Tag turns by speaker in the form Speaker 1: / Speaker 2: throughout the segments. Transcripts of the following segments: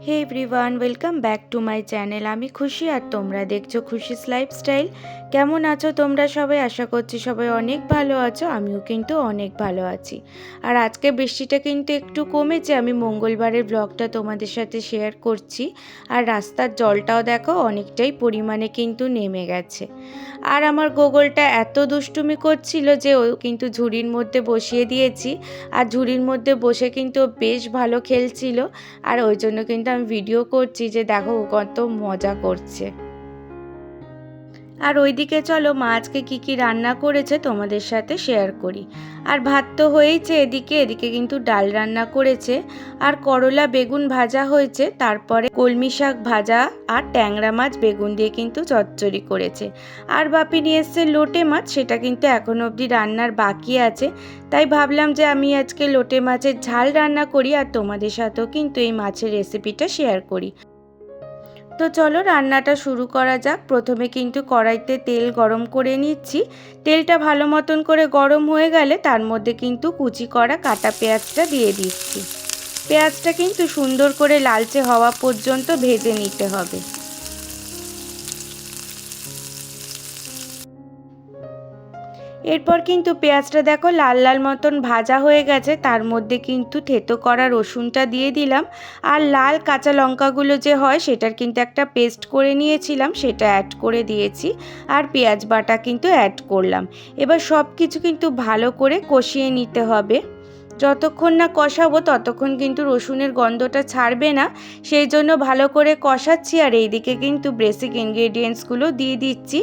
Speaker 1: Hey everyone, welcome back to my channel. আমি খুশি আর তোমরা দেখছো খুশিস লাইফস্টাইল। কেমন আছো তোমরা সবাই? আশা করছি সবাই অনেক ভালো আছো। আমিও কিন্তু অনেক ভালো আছি। আর আজকে বৃষ্টিটা কিন্তু একটু কমেছে। আমি মঙ্গলবারের ব্লগটা তোমাদের সাথে শেয়ার করছি। আর রাস্তার জলটাও দেখো অনেকটাই পরিমাণে কিন্তু নেমে গেছে। আর আমার গোগলটা এত দুষ্টুমি করছিল যে ও কিন্তু ঝুড়ির মধ্যে বসিয়ে দিয়েছি। আর ঝুড়ির মধ্যে বসে কিন্তু বেশ ভালো খেলছিল। আর ওই জন্য কিন্তু আমি ভিডিও করছি যে দেখো ও কত মজা করছে। আর ওইদিকে চলো মা আজকে কী কী রান্না করেছে তোমাদের সাথে শেয়ার করি। আর ভাত তো হয়েছে, এদিকে কিন্তু ডাল রান্না করেছে, আর করলা বেগুন ভাজা হয়েছে, তারপরে কলমি শাক ভাজা, আর ট্যাংরা মাছ বেগুন দিয়ে কিন্তু চচ্চড়ি করেছে। আর বাপি নিয়ে এসছে লোটে মাছ, সেটা কিন্তু এখনো অবধি রান্নার বাকি আছে। তাই ভাবলাম যে আমি আজকে লোটে মাছের ঝাল রান্না করি আর তোমাদের সাথেও কিন্তু এই মাছের রেসিপিটা শেয়ার করি। তো চলো রান্নাটা শুরু করা যাক। প্রথমে কিন্তু কড়াইতে তেল গরম করে নিচ্ছি। তেলটা ভালো মতন করে গরম হয়ে গেলে তার মধ্যে কিন্তু কুচি করা কাটা পেঁয়াজটা দিয়ে দিচ্ছি। পেঁয়াজটা কিন্তু সুন্দর করে লালচে হওয়া পর্যন্ত ভেজে নিতে হবে। এরপর কিন্তু পেঁয়াজটা দেখো লাল লাল মতন ভাজা হয়ে গেছে, তার মধ্যে কিন্তু থেতো করা রসুনটা দিয়ে দিলাম। আর লাল কাঁচা লঙ্কাগুলো যে হয় সেটার কিন্তু একটা পেস্ট করে নিয়েছিলাম, সেটা অ্যাড করে দিয়েছি। আর পেঁয়াজ বাটা কিন্তু অ্যাড করলাম। এবার সব কিছু কিন্তু ভালো করে কষিয়ে নিতে হবে। যতক্ষণ না কষাবো ততক্ষণ কিন্তু রসুনের গন্ধটা ছাড়বে না, সেই জন্য ভালো করে কষাচ্ছি। আর এইদিকে কিন্তু বেসিক ইনগ্রেডিয়েন্টসগুলো দিয়ে দিচ্ছি,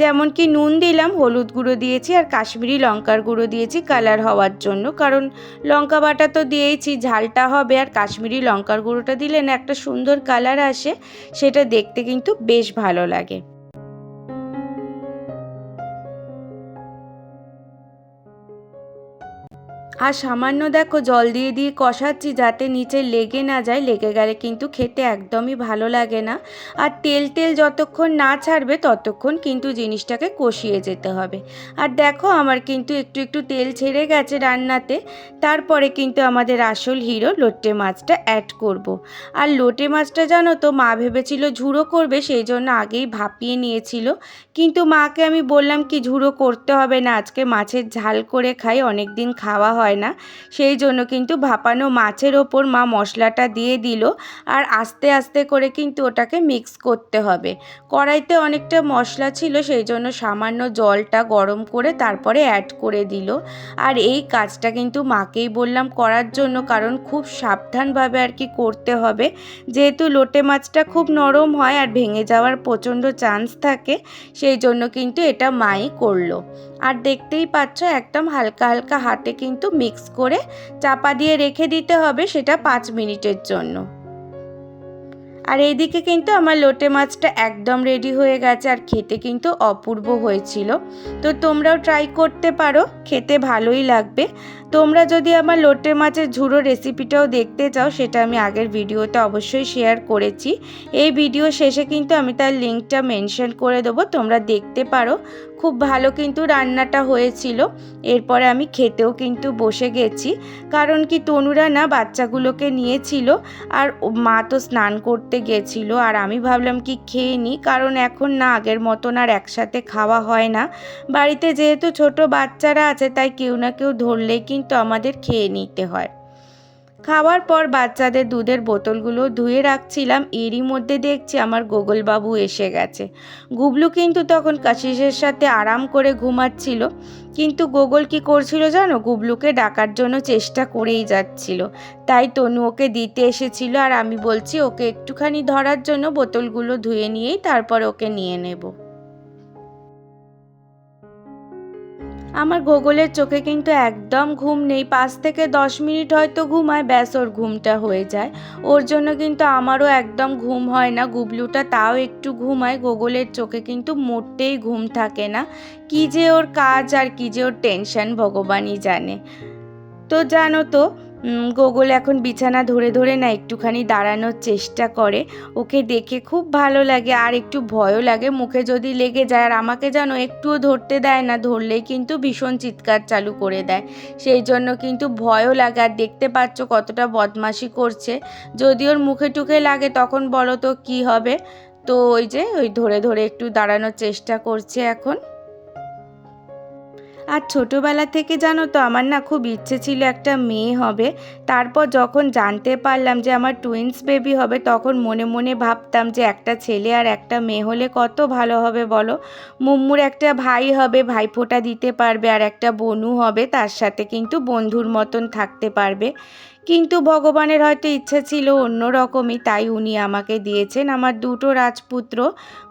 Speaker 1: যেমন কি নুন দিলাম, হলুদ গুঁড়ো দিয়েছি, আর কাশ্মীরি লঙ্কার গুঁড়ো দিয়েছি কালার হওয়ার জন্য, কারণ লঙ্কা বাটা তো দিয়েইছি, ঝালটা হবে। আর কাশ্মীরি লঙ্কার গুঁড়োটা দিলে না একটা সুন্দর কালার আসে, সেটা দেখতে কিন্তু বেশ ভালো লাগে। আর সামান্য দেখো জল দিয়ে দিয়ে কষাচ্ছি যাতে নিচে লেগে না যায়, লেগে গেলে কিন্তু খেতে একদমই ভালো লাগে না। আর তেল তেল যতক্ষণ না ছাড়বে ততক্ষণ কিন্তু জিনিসটাকে কষিয়ে যেতে হবে। আর দেখো আমার কিন্তু একটু একটু তেল ছেড়ে গেছে রান্নাতে। তারপরে কিন্তু আমাদের আসল হিরো লোটে মাছটা অ্যাড করব। আর লোটে মাছটা জানো তো মা ভেবেছিল ঝুড়ো করবে, সেই জন্য আগেই ভাপিয়ে নিয়েছিল। কিন্তু মাকে আমি বললাম কি ঝুড়ো করতে হবে না, আজকে মাছের ঝাল করে খাই, অনেক দিন খাওয়া হয় না। সেই জন্য কিন্তু ভাপানো মাছের ওপর মা মশলাটা দিয়ে দিল। আর আস্তে আস্তে করে কিন্তু ওটাকে মিক্স করতে হবে। কড়াইতে অনেকটা মশলা ছিল, সেই জন্য সামান্য জলটা গরম করে তারপরে অ্যাড করে দিল। আর এই কাজটা কিন্তু মাকেই বললাম করার জন্য, কারণ খুব সাবধানভাবে আর কি করতে হবে, যেহেতু লোটে মাছটা খুব নরম হয় আর ভেঙে যাওয়ার প্রচণ্ড চান্স থাকে, সেই জন্য কিন্তু এটা মাই করলো। আর দেখতেই পাচ্ছ একদম হালকা হালকা হাতে কিন্তু মিক্স করে চাপা দিয়ে রেখে দিতে হবে, সেটা 5 মিনিটের জন্য। আর এইদিকে কিন্তু আমার লোটে মাছটা একদম রেডি হয়ে গেছে, আর খেতে কিন্তু অপূর্ব হয়েছিল। তো তোমরাও ট্রাই করতে পারো, খেতে ভালোই লাগবে। তোমরা যদি আমার লোটে মাছের ঝুড়ো রেসিপিটাও দেখতে চাও, সেটা আমি আগের ভিডিওতে অবশ্যই শেয়ার করেছি। এই ভিডিও শেষে কিন্তু আমি তার লিঙ্কটা মেনশন করে দেবো, তোমরা দেখতে পারো। খুব ভালো কিন্তু রান্নাটা হয়েছিল। এরপরে আমি খেতেও কিন্তু বসে গেছি, কারণ কি তনুরা না বাচ্চাগুলোকে নিয়েছিল, আর মা তো স্নান করতে গেছিলো। আর আমি ভাবলাম কি খেয়ে নিই, কারণ এখন না আগের মতন আর একসাথে খাওয়া হয় না। বাড়িতে যেহেতু ছোট বাচ্চারা আছে, তাই কেউ না কেউ ধরলেই কিন্তু আমাদের খেয়ে নিতে হয়। খাওয়ার পর বাচ্চাদের দুধের বোতলগুলো ধুয়ে রাখছিলাম, এরই মধ্যে দেখছি আমার গোগল বাবু এসে গেছে। গুবলু কিন্তু তখন কাশিসের সাথে আরাম করে ঘুমাচ্ছিল, কিন্তু গোগল কি করছিল জানো, গুবলুকে ডাকার জন্য চেষ্টা করেই যাচ্ছিল। তাই তনু ওকে দিতে এসেছিল, আর আমি বলছি ওকে একটুখানি ধরার জন্য বোতলগুলো ধুয়ে নিয়েই তারপর ওকে নিয়ে নেব। আমার গোগলের চোখে কিন্তু একদম ঘুম নেই, 5 থেকে 10 মিনিট হয়তো ঘুমায়, ব্যাস ওর ঘুমটা হয়ে যায়। ওর জন্য কিন্তু আমারও একদম ঘুম হয় না। গুবলুটা তাও একটু ঘুমায়, গোগলের চোখে কিন্তু মোটেই ঘুম থাকে না। কী যে ওর কাজ আর কী যে ওর টেনশন ভগবানই জানে। তো জানো তো গোগল এখন বিছানা ধরে ধরে না একটুখানি দাঁড়ানোর চেষ্টা করে। ওকে দেখে খুব ভালো লাগে আর একটু ভয়ও লাগে, মুখে যদি লেগে যায়। আর আমাকে যেন একটুও ধরতে দেয় না, ধরলেই কিন্তু ভীষণ চিৎকার চালু করে দেয়। সেই জন্য কিন্তু ভয়ও লাগে। আর দেখতে পাচ্ছ কতটা বদমাশি করছে। যদি ওর মুখে টুখে লাগে তখন বলো তো কী হবে। তো ওই ধরে ধরে একটু দাঁড়ানোর চেষ্টা করছে এখন। আর ছোটোবেলা থেকে জানো তো আমার না খুব ইচ্ছে ছিল একটা মেয়ে হবে। তারপর যখন জানতে পারলাম যে আমার টুইন্স বেবি হবে, তখন মনে মনে ভাবতাম যে একটা ছেলে আর একটা মেয়ে হলে কত ভালো হবে বলো। মুম্মুর একটা ভাই হবে, ভাইফোঁটা দিতে পারবে, আর একটা বোনও হবে, তার সাথে কিন্তু বন্ধুর মতন থাকতে পারবে। কিন্তু ভগবানের হয়তো ইচ্ছা ছিল অন্য রকমই, তাই উনি আমাকে দিয়েছেন আমার দুটো রাজপুত্র,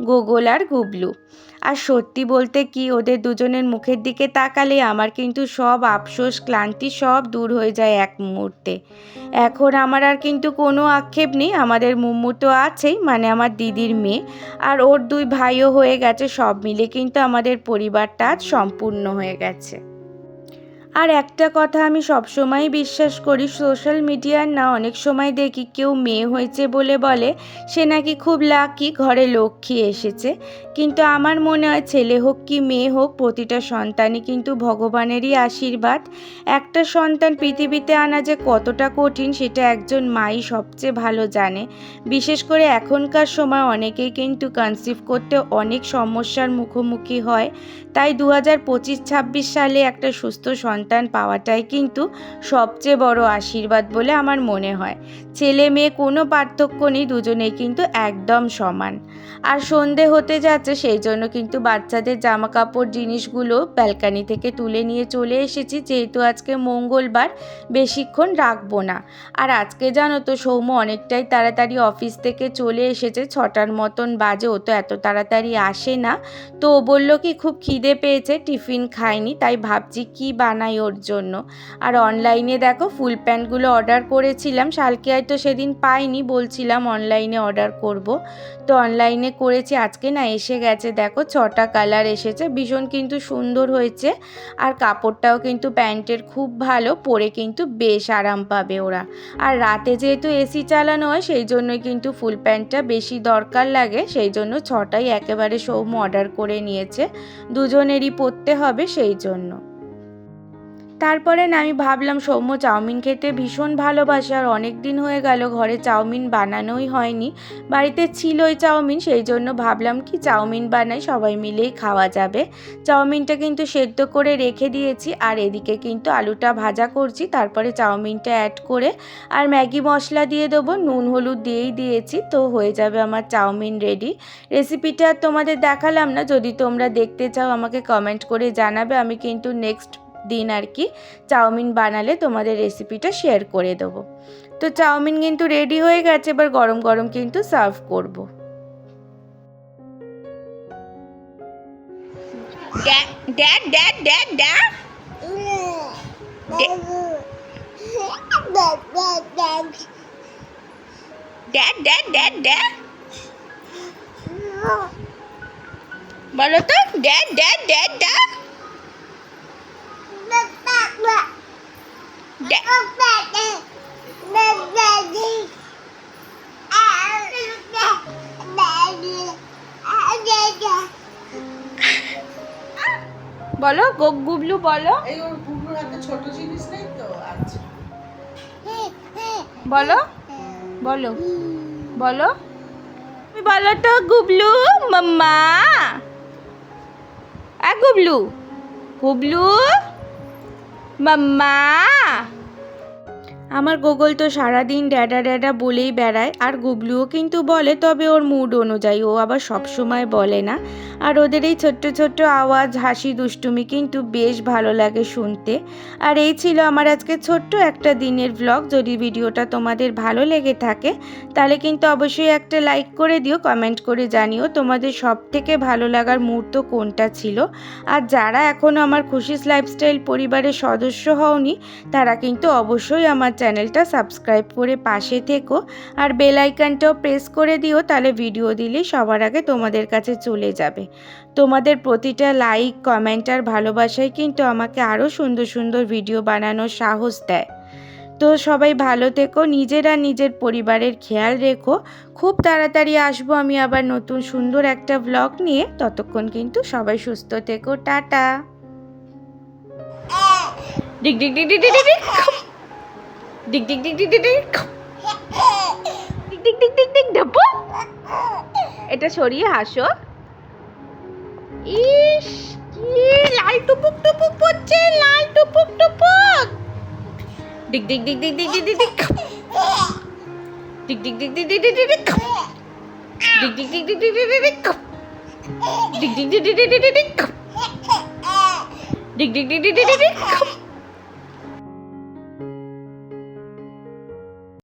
Speaker 1: গোগল আর গুবলু। আর সত্যি বলতে কি, ওদের দুজনের মুখের দিকে তাকালে আমার কিন্তু সব আফসোস ক্লান্তি সব দূর হয়ে যায় এক মুহূর্তে। এখন আমার আর কিন্তু কোনো আক্ষেপ নেই। আমাদের মুম্মু তো আছেই, মানে আমার দিদির মেয়ে, আর ওর দুই ভাইও হয়ে গেছে। সব মিলে কিন্তু আমাদের পরিবারটা আজ সম্পূর্ণ হয়ে গেছে। আর একটা কথা আমি সবসময় বিশ্বাস করি, সোশ্যাল মিডিয়ার না অনেক সময় দেখি কেউ মেয়ে হয়েছে বলে সে নাকি খুব লাকি, ঘরে লক্ষ্মী এসেছে। কিন্তু আমার মনে হয় ছেলে হোক কি মেয়ে হোক, প্রতিটা সন্তানই কিন্তু ভগবানেরই আশীর্বাদ। একটা সন্তান পৃথিবীতে আনা যে কতটা কঠিন সেটা একজন মাই সবচেয়ে ভালো জানে। বিশেষ করে এখনকার সময় অনেকেই কিন্তু কনসিভ করতে অনেক সমস্যার মুখোমুখি হয়। তাই 2025-26 সালে একটা সুস্থ সন্তান পাওয়াটাই কিন্তু সবচেয়ে বড় আশীর্বাদ বলে আমার মনে হয়। ছেলে মেয়ে কোনো পার্থক্য নেই, দুজনেই কিন্তু একদম সমান। আর সন্ধে হতে যাচ্ছে, সেই জন্য কিন্তু বাচ্চাদের জামা কাপড় জিনিসগুলো ব্যালকানি থেকে তুলে নিয়ে চলে এসেছি, যেহেতু আজকে মঙ্গলবার বেশিক্ষণ রাখবো না। আর আজকে জানো তো সৌম্য অনেকটাই তাড়াতাড়ি অফিস থেকে চলে এসেছে, 6টার মতন বাজে। ও তো এত তাড়াতাড়ি আসে না। তো ও বললো কি খুব খিদে পেয়েছে, টিফিন খায়নি, তাই ভাবছি কি বানাই ওর জন্য। আর অনলাইনে দেখো ফুল প্যান্টগুলো অর্ডার করেছিলাম, শালকিয়ায় তো সেদিন পাইনি, বলছিলাম অনলাইনে অর্ডার করব। তো অনলাইনে করেছি, আজকে না এসে গেছে। দেখো 6টা কালার এসেছে, ভীষণ কিন্তু সুন্দর হয়েছে। আর কাপড়টাও কিন্তু প্যান্টের খুব ভালো, পরে কিন্তু বেশ আরাম পাবে ওরা। আর রাতে যেহেতু এসি চালানো হয়, সেই জন্যই কিন্তু ফুল প্যান্টটা বেশি দরকার লাগে, সেই জন্য 6টাই একেবারে সৌম্য অর্ডার করে নিয়েছে, দুজনেরই পরতে হবে সেই জন্য। তারপরে না আমি ভাবলাম সৌম্য চাউমিন খেতে ভীষণ ভালোবাসে, আর অনেক দিন হয়ে গেল ঘরে চাউমিন বানানোই হয়নি। বাড়িতে ছিলই চাউমিন, সেই জন্য ভাবলাম কি চাউমিন বানাই, সবাই মিলেই খাওয়া যাবে। চাউমিনটা কিন্তু সেদ্ধ করে রেখে দিয়েছি, আর এদিকে কিন্তু আলুটা ভাজা করছি, তারপরে চাউমিনটা অ্যাড করে আর ম্যাগি মশলা দিয়ে দেবো, নুন হলুদ দিয়েই দিয়েছি, তো হয়ে যাবে আমার চাউমিন রেডি। রেসিপিটা তোমাদের দেখালাম না, যদি তোমরা দেখতে চাও আমাকে কমেন্ট করে জানাবে, আমি কিন্তু নেক্সট দিন আর কি চাউমিন বানালে তোমাদের রেসিপিটা শেয়ার করে দেবো। তো চাউমিন কিন্তু রেডি হয়ে গেছে, এবার গরম গরম কিন্তু সার্ভ করব। Dad dad dad dad dad dad dad dad বলো তো, ড্যাড ড্যাড ড্যাড ড্যাড বলো গুবলু বলো,
Speaker 2: এই ওর গুবলুর হাতে ছোট জিনিস নেই তো, আচ্ছা
Speaker 1: বলো বলো বলো, তুমি বলো তো গুবলু মাম্মা। গুবলু গুবলু মাম্মা। আমার গোগল তো সারাদিন ড্যাডা ড্যাডা বলেই বেড়ায়, আর গুবলুও কিন্তু বলে, তবে ওর মুড অনুযায়ী, ও আবার সবসময় বলে না। আর ওদের এই ছোট্ট ছোট্ট আওয়াজ, হাসি, দুষ্টুমি কিন্তু বেশ ভালো লাগে শুনতে। আর এই ছিল আমার আজকে ছোট্ট একটা দিনের ভ্লগ। যদি ভিডিওটা তোমাদের ভালো লেগে থাকে তাহলে কিন্তু অবশ্যই একটা লাইক করে দিও, কমেন্ট করে জানিও তোমাদের সব থেকে ভালো লাগার মুহূর্ত কোনটা ছিল। আর যারা এখনও আমার খুশিস লাইফস্টাইল পরিবারের সদস্য হওনি, তারা কিন্তু অবশ্যই আমার চ্যানেলটা সাবস্ক্রাইব করে পাশে থেকো, আর বেল আইকনটাও প্রেস করে দিও, তাহলে ভিডিও দিলে সবার আগে তোমাদের কাছে চলে যাবে। তোমাদের প্রতিটা লাইক, কমেন্ট আর ভালোবাসাই কিন্তু আমাকে আরও সুন্দর সুন্দর ভিডিও বানানোর সাহস দেয়। তো সবাই ভালো থেকো, নিজেরা নিজের পরিবারের খেয়াল রেখো। খুব তাড়াতাড়ি আসবো আমি আবার নতুন সুন্দর একটা ব্লগ নিয়ে। ততক্ষণ কিন্তু সবাই সুস্থ থেকো। টাটা। ডিগ ডিগ ডিগ ডিগ ডিগ ডিগ। ডিগ ডিগ ডিগ ডিগ ডিগ ডিগ। ডিগ ডিগ ডিগ ডিগ ডিগ ঢাপু। এটা সরিয়ে হাসো। ইস, কি লাল টুপুক টুপুক পড়ছে, লাল টুপুক টুপুক। ডিগ ডিগ ডিগ ডিগ ডিগ ডিগ ডিগ। ডিগ ডিগ ডিগ ডিগ ডিগ ডিগ ডিগ। ডিগ ডিগ ডিগ ডিগ ডিগ ডিগ ডিগ। ডিগ ডিগ ডিগ ডিগ ডিগ ডিগ ডিগ। ডিগ ডিগ ডিগ ডিগ ডিগ ডিগ।